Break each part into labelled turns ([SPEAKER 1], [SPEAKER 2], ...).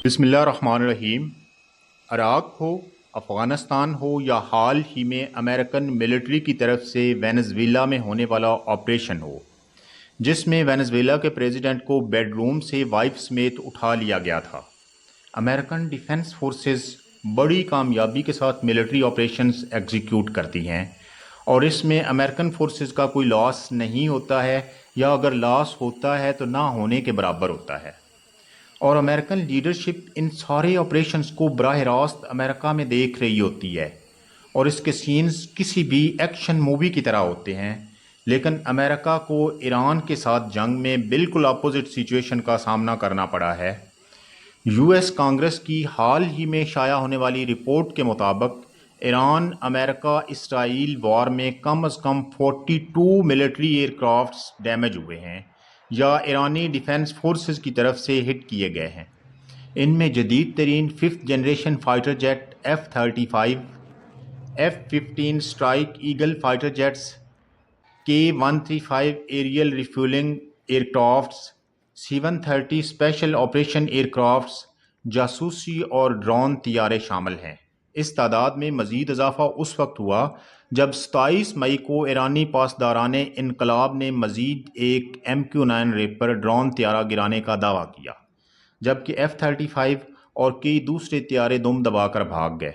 [SPEAKER 1] بسم اللہ الرحمن الرحیم۔ عراق ہو، افغانستان ہو یا حال ہی میں امریکن ملٹری کی طرف سے وینزویلا میں ہونے والا آپریشن ہو، جس میں وینزویلا کے پریزیڈنٹ کو بیڈ روم سے وائف سمیت اٹھا لیا گیا تھا، امریکن ڈیفنس فورسز بڑی کامیابی کے ساتھ ملٹری آپریشنز ایگزیکیوٹ کرتی ہیں، اور اس میں امریکن فورسز کا کوئی لاس نہیں ہوتا ہے، یا اگر لاس ہوتا ہے تو نہ ہونے کے برابر ہوتا ہے۔ اور امریکن لیڈرشپ ان سارے آپریشنز کو براہ راست امریکہ میں دیکھ رہی ہوتی ہے، اور اس کے سینز کسی بھی ایکشن مووی کی طرح ہوتے ہیں، لیکن امریکہ کو ایران کے ساتھ جنگ میں بالکل اپوزٹ سچویشن کا سامنا کرنا پڑا ہے۔ یو ایس کانگریس کی حال ہی میں شائع ہونے والی رپورٹ کے مطابق ایران امریکہ اسرائیل وار میں کم از کم 42 ملٹری ایئر کرافٹس ڈیمیج ہوئے ہیں یا ایرانی ڈیفنس فورسز کی طرف سے ہٹ کیے گئے ہیں۔ ان میں جدید ترین 5th generation fighter jet F-35، F-15 strike eagle fighter jets, K-135 aerial refuelling aircrafts, C-130 special operation aircrafts, جاسوسی اور ڈرون طیارے شامل ہیں۔ اس تعداد میں مزید اضافہ اس وقت ہوا جب 27 مئی کو ایرانی پاسداران انقلاب نے مزید ایک MQ-9 ریپر ڈرون طیارہ گرانے کا دعویٰ کیا، جبکہ F-35 اور کئی دوسرے طیارے دم دبا کر بھاگ گئے۔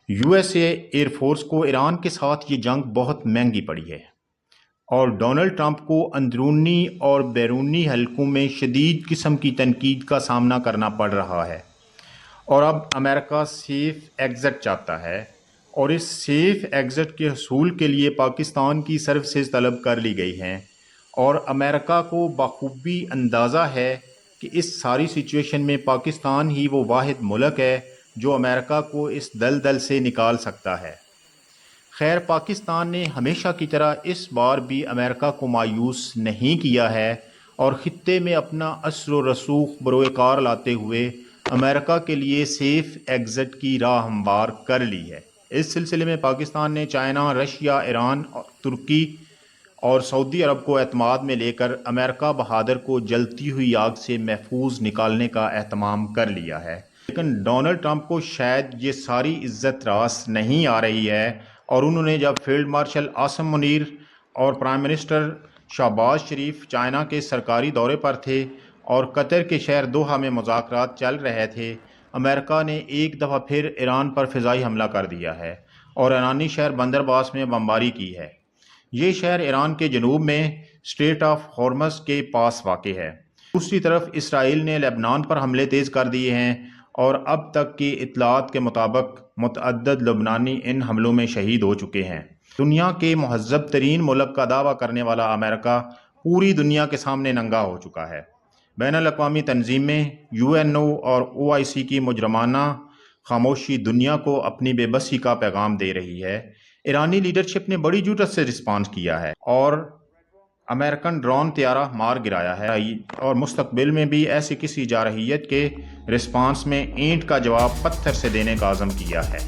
[SPEAKER 1] USA ایئر فورس کو ایران کے ساتھ یہ جنگ بہت مہنگی پڑی ہے، اور ڈونلڈ ٹرمپ کو اندرونی اور بیرونی حلقوں میں شدید قسم کی تنقید کا سامنا کرنا پڑ رہا ہے، اور اب امریکہ سیف ایگزٹ چاہتا ہے، اور اس سیف ایگزٹ کے حصول کے لیے پاکستان کی سروسز طلب کر لی گئی ہیں، اور امریکہ کو بخوبی اندازہ ہے کہ اس ساری سچویشن میں پاکستان ہی وہ واحد ملک ہے جو امریکہ کو اس دلدل سے نکال سکتا ہے۔ خیر، پاکستان نے ہمیشہ کی طرح اس بار بھی امریکہ کو مایوس نہیں کیا ہے، اور خطے میں اپنا اثر و رسوخ بروئے کار لاتے ہوئے امریکہ کے لیے سیف ایگزٹ کی راہ ہموار کر لی ہے۔ اس سلسلے میں پاکستان نے چائنا، رشیا، ایران، ترکی اور سعودی عرب کو اعتماد میں لے کر امریکہ بہادر کو جلتی ہوئی آگ سے محفوظ نکالنے کا اہتمام کر لیا ہے، لیکن ڈونلڈ ٹرمپ کو شاید یہ ساری عزت راس نہیں آ رہی ہے، اور انہوں نے جب فیلڈ مارشل عاصم منیر اور پرائم منسٹر شہباز شریف چائنا کے سرکاری دورے پر تھے اور قطر کے شہر دوحہ میں مذاکرات چل رہے تھے، امریکہ نے ایک دفعہ پھر ایران پر فضائی حملہ کر دیا ہے اور ایرانی شہر بندر عباس میں بمباری کی ہے۔ یہ شہر ایران کے جنوب میں اسٹریٹ آف ہارمز کے پاس واقع ہے۔ دوسری طرف اسرائیل نے لبنان پر حملے تیز کر دیے ہیں، اور اب تک کی اطلاعات کے مطابق متعدد لبنانی ان حملوں میں شہید ہو چکے ہیں۔ دنیا کے مہذب ترین ملک کا دعویٰ کرنے والا امریکہ پوری دنیا کے سامنے ننگا ہو چکا ہے۔ بین الاقوامی تنظیمیں، UNO اور OIC کی مجرمانہ خاموشی دنیا کو اپنی بے بسی کا پیغام دے رہی ہے۔ ایرانی لیڈرشپ نے بڑی جرأت سے رسپانس کیا ہے اور امریکن ڈرون طیارہ مار گرایا ہے، اور مستقبل میں بھی ایسی کسی جارحیت کے رسپانس میں اینٹ کا جواب پتھر سے دینے کا عزم کیا ہے۔